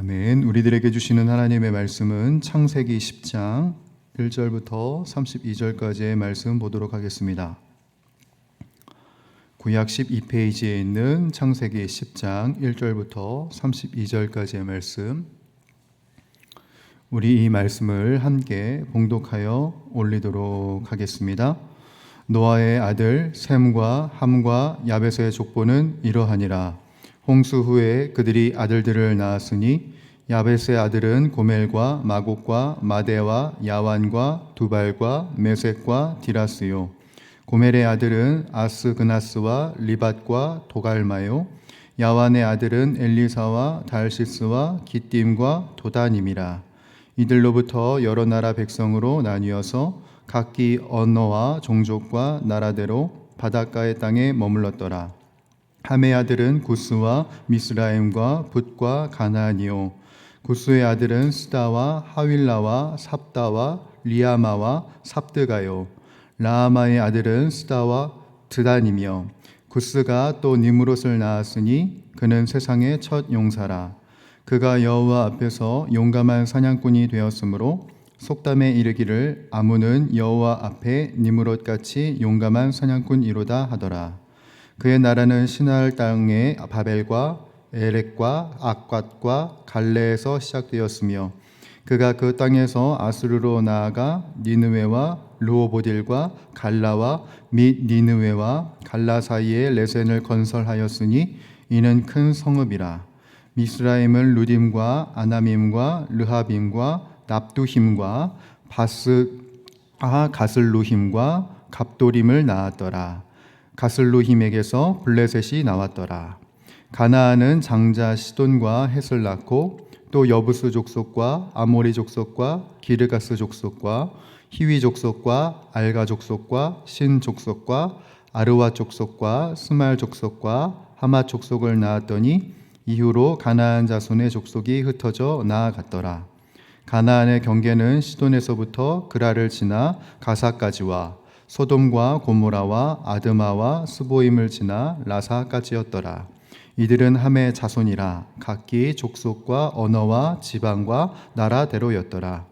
아멘. 우리들에게 주시는 하나님의 말씀은 창세기 10장 1절부터 32절까지의 말씀 보도록 하겠습니다. 구약 12페이지에 있는 창세기 10장 1절부터 32절까지의 말씀, 우리 이 말씀을 함께 봉독하여 올리도록 하겠습니다. 노아의 아들 셈과 함과 야벳의 족보는 이러하니라. 홍수 후에 그들이 아들들을 낳았으니 야벳의 아들은 고멜과 마곡과 마대와 야완과 두발과 메섹과 디라스요. 고멜의 아들은 아스그나스와 리밧과 도갈마요. 야완의 아들은 엘리사와 달시스와 기띔과 도다님이라. 이들로부터 여러 나라 백성으로 나뉘어서 각기 언어와 종족과 나라대로 바닷가의 땅에 머물렀더라. 함의 아들은 구스와 미스라임과 붓과 가나안이요. 구스의 아들은 스다와 하윌라와 삽다와 리아마와 삽드가요. 라아마의 아들은 스다와 드단이며, 구스가 또 니므롯을 낳았으니 그는 세상의 첫 용사라. 그가 여호와 앞에서 용감한 사냥꾼이 되었으므로 속담에 이르기를 아문은 여호와 앞에 니므롯같이 용감한 사냥꾼이로다 하더라. 그의 나라는 시나을 땅의 바벨과 에렉과 악갓과 갈레에서 시작되었으며, 그가 그 땅에서 아수르로 나아가 니느웨와 르호보딜과 갈라와 및 니느웨와 갈라 사이에 레센을 건설하였으니 이는 큰 성읍이라. 미스라임은 루딤과 아나밈과 르하빔과 납두힘과 바스아 가슬루힘과 갑도림을 낳았더라. 가슬루힘에게서 블레셋이 나왔더라. 가나안은 장자 시돈과 헷을 낳고 또 여부스 족속과 아모리 족속과 기르가스 족속과 히위 족속과 알가 족속과 신 족속과 아르와 족속과 스말 족속과 하맛 족속을 낳았더니 이후로 가나안 자손의 족속이 흩어져 나아갔더라. 가나안의 경계는 시돈에서부터 그라를 지나 가사까지와 소돔과 고모라와 아드마와 스보임을 지나 라사까지였더라. 이들은 함의 자손이라. 각기 족속과 언어와 지방과 나라대로였더라.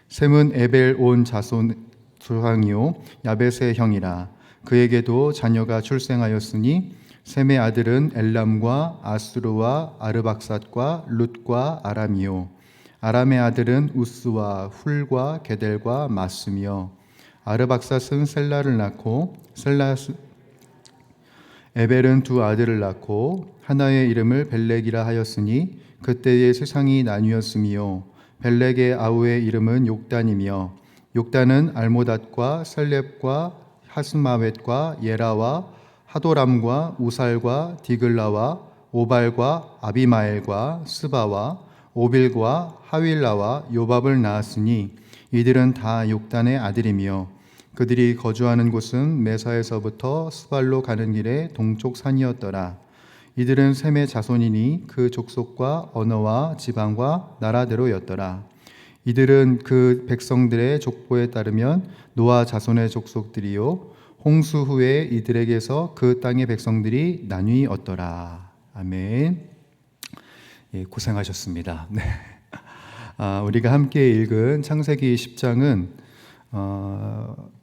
셈은 에벨 온 자손 조상이요 야벳의 형이라. 그에게도 자녀가 출생하였으니 셈의 아들은 엘람과 아수르와 아르박삿과 룻과 아람이요. 아람의 아들은 우스와 훌과 게델과 마스며, 아르박삿은 셀라를 낳고 에벨은 두 아들을 낳고 하나의 이름을 벨렉이라 하였으니 그때의 세상이 나뉘었으며, 벨렉의 아우의 이름은 욕단이며, 욕단은 알모닷과 셀렙과 하스마웻과 예라와 하도람과 우살과 디글라와 오발과 아비마엘과 스바와 오빌과 하윌라와 요밥을 낳았으니 이들은 다 욕단의 아들이며, 그들이 거주하는 곳은 메사에서부터 스발로 가는 길의 동쪽 산이었더라. 이들은 셈의 자손이니 그 족속과 언어와 지방과 나라대로였더라. 이들은 그 백성들의 족보에 따르면 노아 자손의 족속들이요, 홍수 후에 이들에게서 그 땅의 백성들이 나뉘었더라. 아멘. 예, 고생하셨습니다. 네. 우리가 함께 읽은 창세기 10장은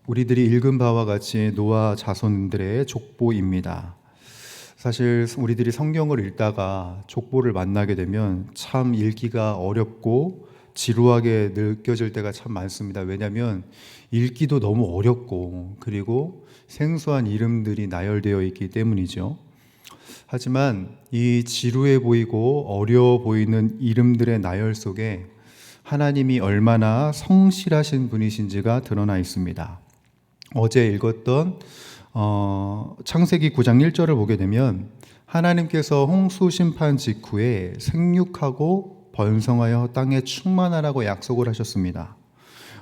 우리들이 읽은 바와 같이 노아 자손들의 족보입니다. 사실 우리들이 성경을 읽다가 족보를 만나게 되면 참 읽기가 어렵고 지루하게 느껴질 때가 참 많습니다. 왜냐하면 읽기도 너무 어렵고 그리고 생소한 이름들이 나열되어 있기 때문이죠. 하지만 이 지루해 보이고 어려워 보이는 이름들의 나열 속에 하나님이 얼마나 성실하신 분이신지가 드러나 있습니다. 어제 읽었던 창세기 9장 1절을 보게 되면 하나님께서 홍수 심판 직후에 생육하고 번성하여 땅에 충만하라고 약속을 하셨습니다.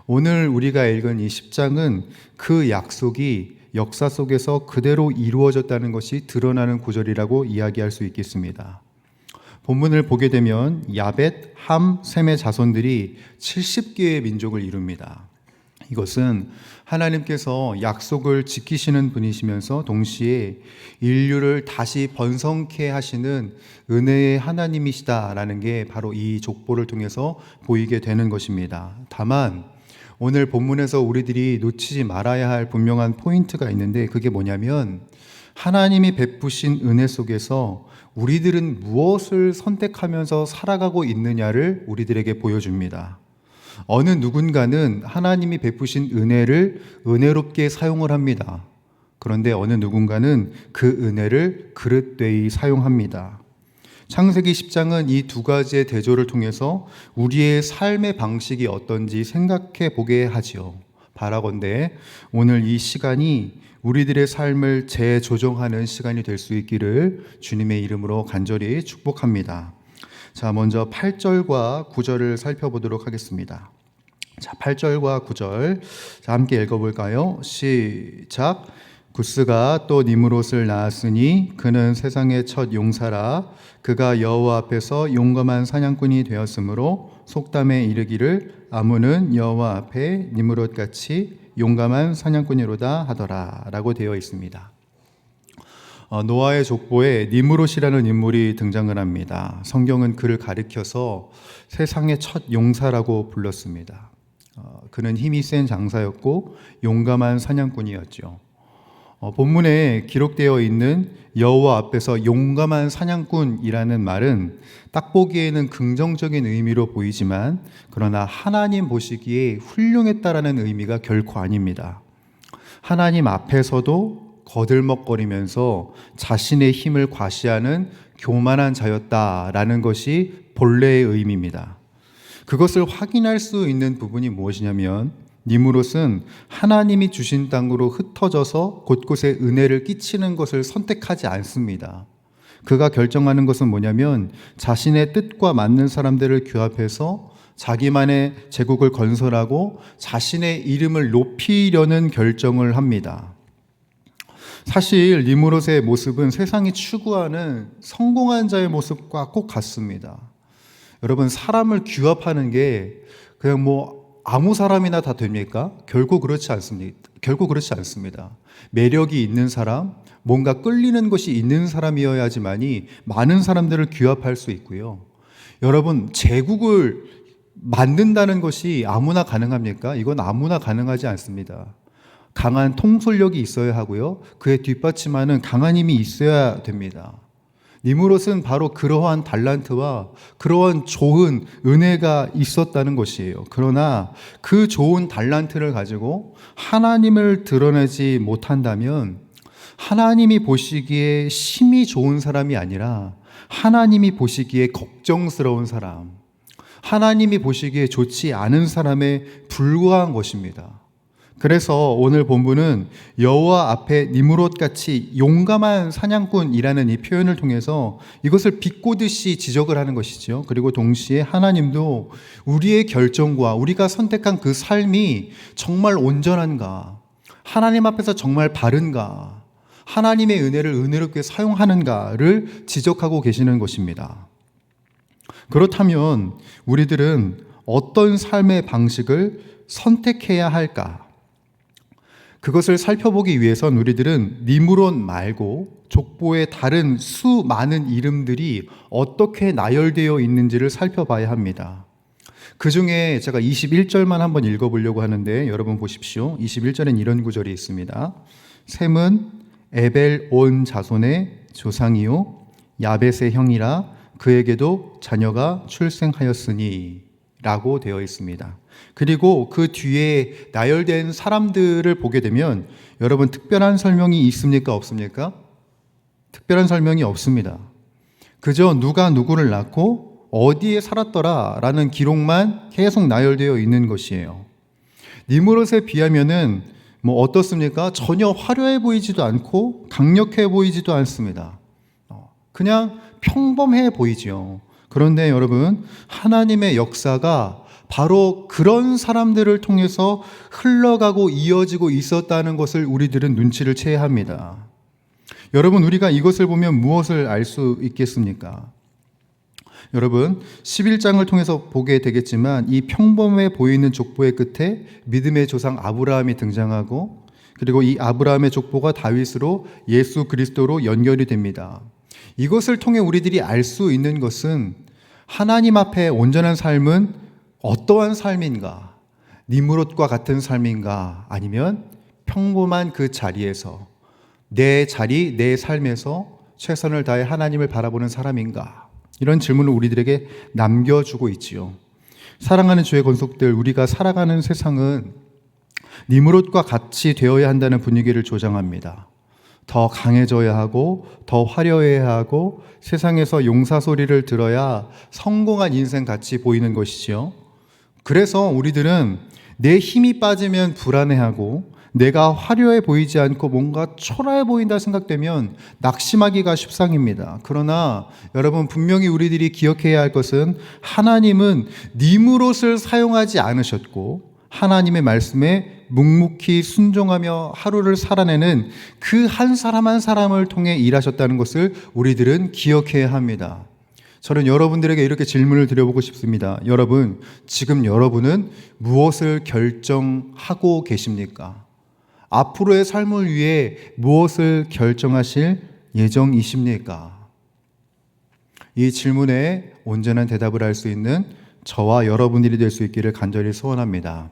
오늘 우리가 읽은 이 10장은 그 약속이 역사 속에서 그대로 이루어졌다는 것이 드러나는 구절이라고 이야기할 수 있겠습니다. 본문을 보게 되면 야벳, 함, 셈의 자손들이 70개의 민족을 이룹니다. 이것은 하나님께서 약속을 지키시는 분이시면서 동시에 인류를 다시 번성케 하시는 은혜의 하나님이시다라는 게 바로 이 족보를 통해서 보이게 되는 것입니다. 다만 오늘 본문에서 우리들이 놓치지 말아야 할 분명한 포인트가 있는데, 그게 뭐냐면 하나님이 베푸신 은혜 속에서 우리들은 무엇을 선택하면서 살아가고 있느냐를 우리들에게 보여줍니다. 어느 누군가는 하나님이 베푸신 은혜를 은혜롭게 사용을 합니다. 그런데 어느 누군가는 그 은혜를 그릇되이 사용합니다. 창세기 10장은 이 두 가지의 대조를 통해서 우리의 삶의 방식이 어떤지 생각해 보게 하지요. 바라건대 오늘 이 시간이 우리들의 삶을 재조정하는 시간이 될 수 있기를 주님의 이름으로 간절히 축복합니다. 자, 먼저 8절과 9절을 살펴보도록 하겠습니다. 자, 8절과 9절. 자, 함께 읽어볼까요? 시작. 구스가 또 니므롯을 낳았으니 그는 세상의 첫 용사라. 그가 여호와 앞에서 용감한 사냥꾼이 되었으므로 속담에 이르기를 아문은 여호와 앞에 니므롯같이 용감한 사냥꾼이로다 하더라 라고 되어 있습니다. 노아의 족보에 니므롯이라는 인물이 등장을 합니다. 성경은 그를 가리켜서 세상의 첫 용사라고 불렀습니다. 그는 힘이 센 장사였고 용감한 사냥꾼이었죠. 본문에 기록되어 있는 여호와 앞에서 용감한 사냥꾼이라는 말은 딱 보기에는 긍정적인 의미로 보이지만, 그러나 하나님 보시기에 훌륭했다라는 의미가 결코 아닙니다. 하나님 앞에서도 거들먹거리면서 자신의 힘을 과시하는 교만한 자였다라는 것이 본래의 의미입니다. 그것을 확인할 수 있는 부분이 무엇이냐면, 니므롯은 하나님이 주신 땅으로 흩어져서 곳곳에 은혜를 끼치는 것을 선택하지 않습니다. 그가 결정하는 것은 뭐냐면 자신의 뜻과 맞는 사람들을 규합해서 자기만의 제국을 건설하고 자신의 이름을 높이려는 결정을 합니다. 사실 니므롯의 모습은 세상이 추구하는 성공한 자의 모습과 꼭 같습니다. 여러분, 사람을 규합하는 게 그냥 아무 사람이나 다 됩니까? 결코 그렇지 않습니다. 매력이 있는 사람, 뭔가 끌리는 것이 있는 사람이어야지만이 많은 사람들을 규합할 수 있고요. 여러분, 제국을 만든다는 것이 아무나 가능합니까? 이건 아무나 가능하지 않습니다. 강한 통솔력이 있어야 하고요. 그에 뒷받침하는 강한 힘이 있어야 됩니다. 니므롯은 바로 그러한 달란트와 그러한 좋은 은혜가 있었다는 것이에요. 그러나 그 좋은 달란트를 가지고 하나님을 드러내지 못한다면 하나님이 보시기에 심히 좋은 사람이 아니라 하나님이 보시기에 걱정스러운 사람, 하나님이 보시기에 좋지 않은 사람에 불과한 것입니다. 그래서 오늘 본문은 여호와 앞에 니므롯같이 용감한 사냥꾼이라는 이 표현을 통해서 이것을 비꼬듯이 지적을 하는 것이죠. 그리고 동시에 하나님도 우리의 결정과 우리가 선택한 그 삶이 정말 온전한가, 하나님 앞에서 정말 바른가, 하나님의 은혜를 은혜롭게 사용하는가를 지적하고 계시는 것입니다. 그렇다면 우리들은 어떤 삶의 방식을 선택해야 할까? 그것을 살펴보기 위해선 우리들은 니므롯 말고 족보의 다른 수많은 이름들이 어떻게 나열되어 있는지를 살펴봐야 합니다. 그 중에 제가 21절만 한번 읽어보려고 하는데, 여러분 보십시오. 21절엔 이런 구절이 있습니다. 셈은 에벨 온 자손의 조상이요 야벳의 형이라 그에게도 자녀가 출생하였으니 라고 되어 있습니다. 그리고 그 뒤에 나열된 사람들을 보게 되면 여러분, 특별한 설명이 있습니까? 없습니까? 특별한 설명이 없습니다. 그저 누가 누구를 낳고 어디에 살았더라 라는 기록만 계속 나열되어 있는 것이에요. 니므롯에 비하면은 어떻습니까? 전혀 화려해 보이지도 않고 강력해 보이지도 않습니다. 그냥 평범해 보이죠. 그런데 여러분, 하나님의 역사가 바로 그런 사람들을 통해서 흘러가고 이어지고 있었다는 것을 우리들은 눈치를 채야 합니다. 여러분, 우리가 이것을 보면 무엇을 알 수 있겠습니까? 여러분, 11장을 통해서 보게 되겠지만 이 평범해 보이는 족보의 끝에 믿음의 조상 아브라함이 등장하고, 그리고 이 아브라함의 족보가 다윗으로 예수 그리스도로 연결이 됩니다. 이것을 통해 우리들이 알 수 있는 것은 하나님 앞에 온전한 삶은 어떠한 삶인가? 니므롯과 같은 삶인가? 아니면 평범한 그 자리에서 내 자리, 내 삶에서 최선을 다해 하나님을 바라보는 사람인가? 이런 질문을 우리들에게 남겨주고 있지요. 사랑하는 주의 권속들, 우리가 살아가는 세상은 니므롯과 같이 되어야 한다는 분위기를 조장합니다. 더 강해져야 하고, 더 화려해야 하고, 세상에서 용사 소리를 들어야 성공한 인생 같이 보이는 것이지요. 그래서 우리들은 내 힘이 빠지면 불안해하고, 내가 화려해 보이지 않고 뭔가 초라해 보인다 생각되면 낙심하기가 십상입니다. 그러나 여러분, 분명히 우리들이 기억해야 할 것은 하나님은 니므롯을 사용하지 않으셨고, 하나님의 말씀에 묵묵히 순종하며 하루를 살아내는 그 한 사람 한 사람을 통해 일하셨다는 것을 우리들은 기억해야 합니다. 저는 여러분들에게 이렇게 질문을 드려보고 싶습니다. 여러분, 지금 여러분은 무엇을 결정하고 계십니까? 앞으로의 삶을 위해 무엇을 결정하실 예정이십니까? 이 질문에 온전한 대답을 할 수 있는 저와 여러분들이 될 수 있기를 간절히 소원합니다.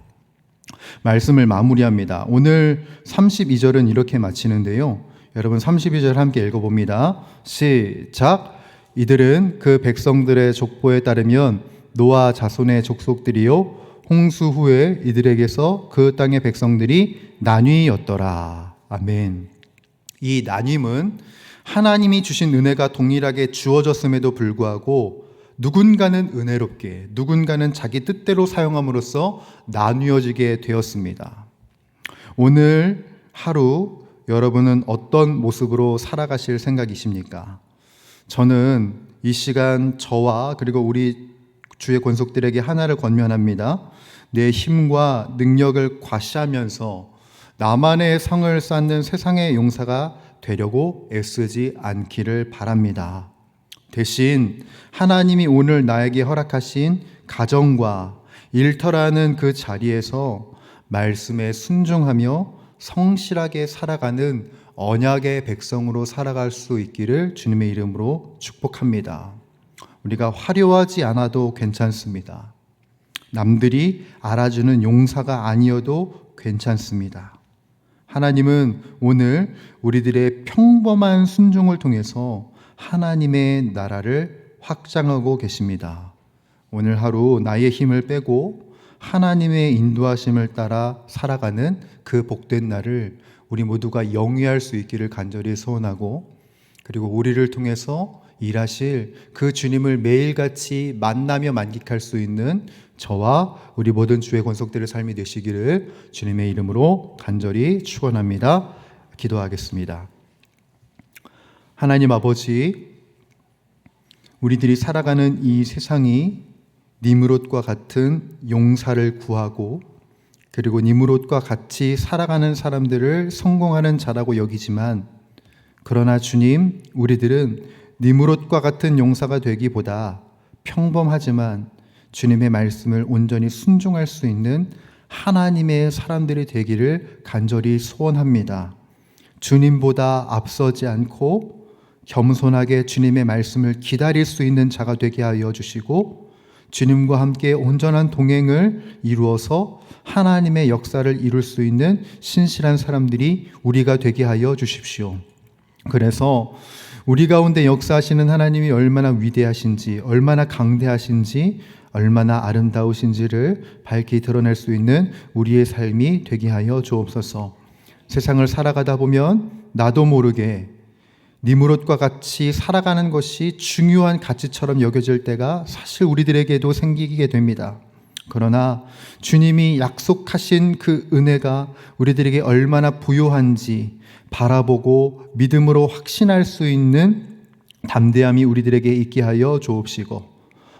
말씀을 마무리합니다. 오늘 32절은 이렇게 마치는데요. 여러분, 32절 함께 읽어봅니다. 시작. 이들은 그 백성들의 족보에 따르면 노아 자손의 족속들이요 홍수 후에 이들에게서 그 땅의 백성들이 나뉘었더라. 아멘. 이 나뀜은 하나님이 주신 은혜가 동일하게 주어졌음에도 불구하고 누군가는 은혜롭게, 누군가는 자기 뜻대로 사용함으로써 나뉘어지게 되었습니다. 오늘 하루 여러분은 어떤 모습으로 살아가실 생각이십니까? 저는 이 시간 저와 그리고 우리 주의 권속들에게 하나를 권면합니다. 내 힘과 능력을 과시하면서 나만의 성을 쌓는 세상의 용사가 되려고 애쓰지 않기를 바랍니다. 대신 하나님이 오늘 나에게 허락하신 가정과 일터라는 그 자리에서 말씀에 순종하며 성실하게 살아가는 언약의 백성으로 살아갈 수 있기를 주님의 이름으로 축복합니다. 우리가 화려하지 않아도 괜찮습니다. 남들이 알아주는 용사가 아니어도 괜찮습니다. 하나님은 오늘 우리들의 평범한 순종을 통해서 하나님의 나라를 확장하고 계십니다. 오늘 하루 나의 힘을 빼고 하나님의 인도하심을 따라 살아가는 그 복된 날을 우리 모두가 영위할 수 있기를 간절히 소원하고, 그리고 우리를 통해서 일하실 그 주님을 매일같이 만나며 만끽할 수 있는 저와 우리 모든 주의 권속들의 삶이 되시기를 주님의 이름으로 간절히 축원합니다. 기도하겠습니다. 하나님 아버지, 우리들이 살아가는 이 세상이 니므롯과 같은 용사를 구하고, 그리고 니므롯과 같이 살아가는 사람들을 성공하는 자라고 여기지만, 그러나 주님, 우리들은 니므롯과 같은 용사가 되기보다 평범하지만 주님의 말씀을 온전히 순종할 수 있는 하나님의 사람들이 되기를 간절히 소원합니다. 주님보다 앞서지 않고 겸손하게 주님의 말씀을 기다릴 수 있는 자가 되게 하여 주시고, 주님과 함께 온전한 동행을 이루어서 하나님의 역사를 이룰 수 있는 신실한 사람들이 우리가 되게 하여 주십시오. 그래서 우리 가운데 역사하시는 하나님이 얼마나 위대하신지, 얼마나 강대하신지, 얼마나 아름다우신지를 밝히 드러낼 수 있는 우리의 삶이 되게 하여 주옵소서. 세상을 살아가다 보면 나도 모르게 니므롯과 같이 살아가는 것이 중요한 가치처럼 여겨질 때가 사실 우리들에게도 생기게 됩니다. 그러나 주님이 약속하신 그 은혜가 우리들에게 얼마나 부요한지 바라보고 믿음으로 확신할 수 있는 담대함이 우리들에게 있게 하여 주옵시고,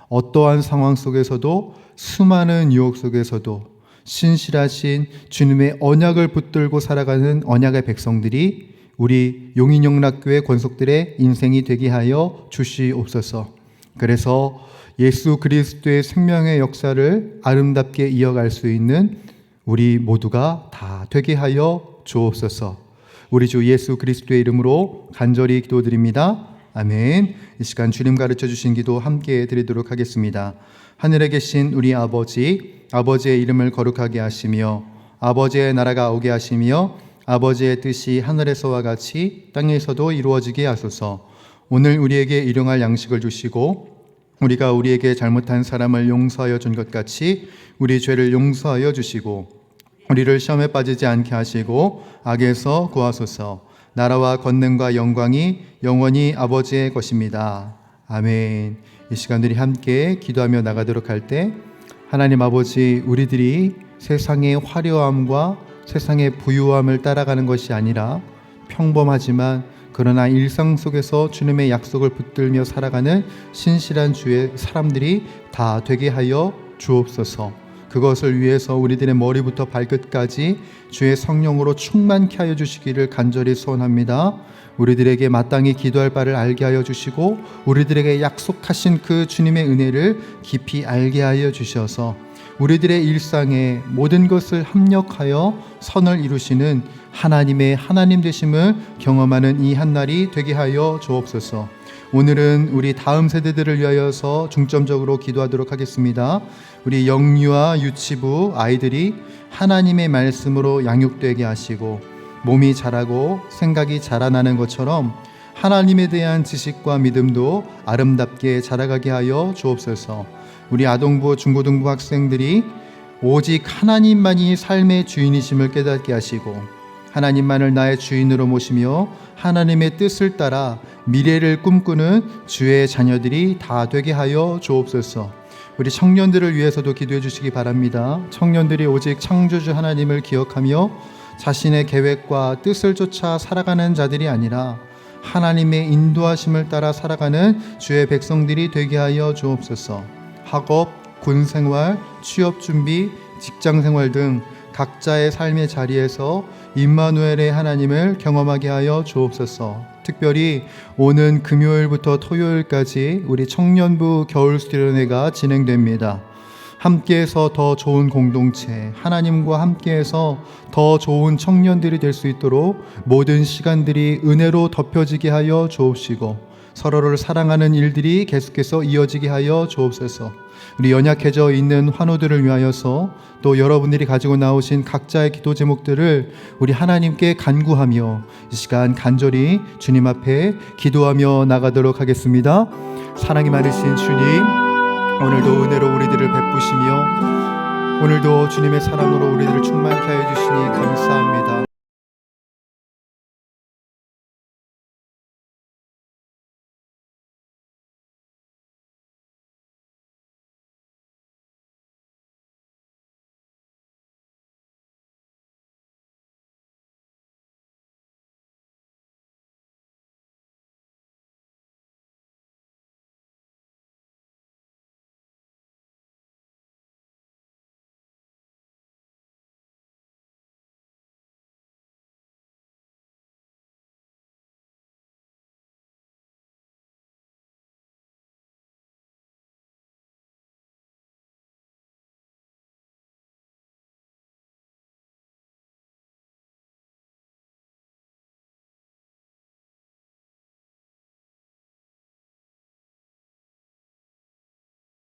어떠한 상황 속에서도, 수많은 유혹 속에서도 신실하신 주님의 언약을 붙들고 살아가는 언약의 백성들이 우리 용인영락교회 권속들의 인생이 되게 하여 주시옵소서. 그래서 예수 그리스도의 생명의 역사를 아름답게 이어갈 수 있는 우리 모두가 다 되게 하여 주옵소서. 우리 주 예수 그리스도의 이름으로 간절히 기도드립니다. 아멘. 이 시간 주님 가르쳐 주신 기도 함께 드리도록 하겠습니다. 하늘에 계신 우리 아버지, 아버지의 이름을 거룩하게 하시며 아버지의 나라가 오게 하시며 아버지의 뜻이 하늘에서와 같이 땅에서도 이루어지게 하소서. 오늘 우리에게 일용할 양식을 주시고 우리가 우리에게 잘못한 사람을 용서하여 준 것 같이 우리 죄를 용서하여 주시고 우리를 시험에 빠지지 않게 하시고 악에서 구하소서. 나라와 권능과 영광이 영원히 아버지의 것입니다. 아멘. 이 시간들이 함께 기도하며 나가도록 할 때 하나님 아버지, 우리들이 세상의 화려함과 세상의 부유함을 따라가는 것이 아니라 평범하지만 그러나 일상 속에서 주님의 약속을 붙들며 살아가는 신실한 주의 사람들이 다 되게 하여 주옵소서. 그것을 위해서 우리들의 머리부터 발끝까지 주의 성령으로 충만케 하여 주시기를 간절히 소원합니다. 우리들에게 마땅히 기도할 바를 알게 하여 주시고 우리들에게 약속하신 그 주님의 은혜를 깊이 알게 하여 주셔서 우리들의 일상에 모든 것을 합력하여 선을 이루시는 하나님의 하나님 되심을 경험하는 이 한날이 되게 하여 주옵소서. 오늘은 우리 다음 세대들을 위하여서 중점적으로 기도하도록 하겠습니다. 우리 영유아 유치부 아이들이 하나님의 말씀으로 양육되게 하시고 몸이 자라고 생각이 자라나는 것처럼 하나님에 대한 지식과 믿음도 아름답게 자라가게 하여 주옵소서. 우리 아동부 중고등부 학생들이 오직 하나님만이 삶의 주인이심을 깨닫게 하시고 하나님만을 나의 주인으로 모시며 하나님의 뜻을 따라 미래를 꿈꾸는 주의 자녀들이 다 되게 하여 주옵소서. 우리 청년들을 위해서도 기도해 주시기 바랍니다. 청년들이 오직 창조주 하나님을 기억하며 자신의 계획과 뜻을 쫓아 살아가는 자들이 아니라 하나님의 인도하심을 따라 살아가는 주의 백성들이 되게 하여 주옵소서. 학업, 군생활, 취업준비, 직장생활 등 각자의 삶의 자리에서 임마누엘의 하나님을 경험하게 하여 주옵소서. 특별히 오는 금요일부터 토요일까지 우리 청년부 겨울 수련회가 진행됩니다. 함께해서 더 좋은 공동체, 하나님과 함께해서 더 좋은 청년들이 될 수 있도록 모든 시간들이 은혜로 덮여지게 하여 주옵시고 서로를 사랑하는 일들이 계속해서 이어지게 하여 주옵소서. 우리 연약해져 있는 환우들을 위하여서 또 여러분들이 가지고 나오신 각자의 기도 제목들을 우리 하나님께 간구하며 이 시간 간절히 주님 앞에 기도하며 나가도록 하겠습니다. 사랑이 많으신 주님, 오늘도 은혜로 우리들을 베푸시며 오늘도 주님의 사랑으로 우리들을 충만케 하여 주시니 감사합니다.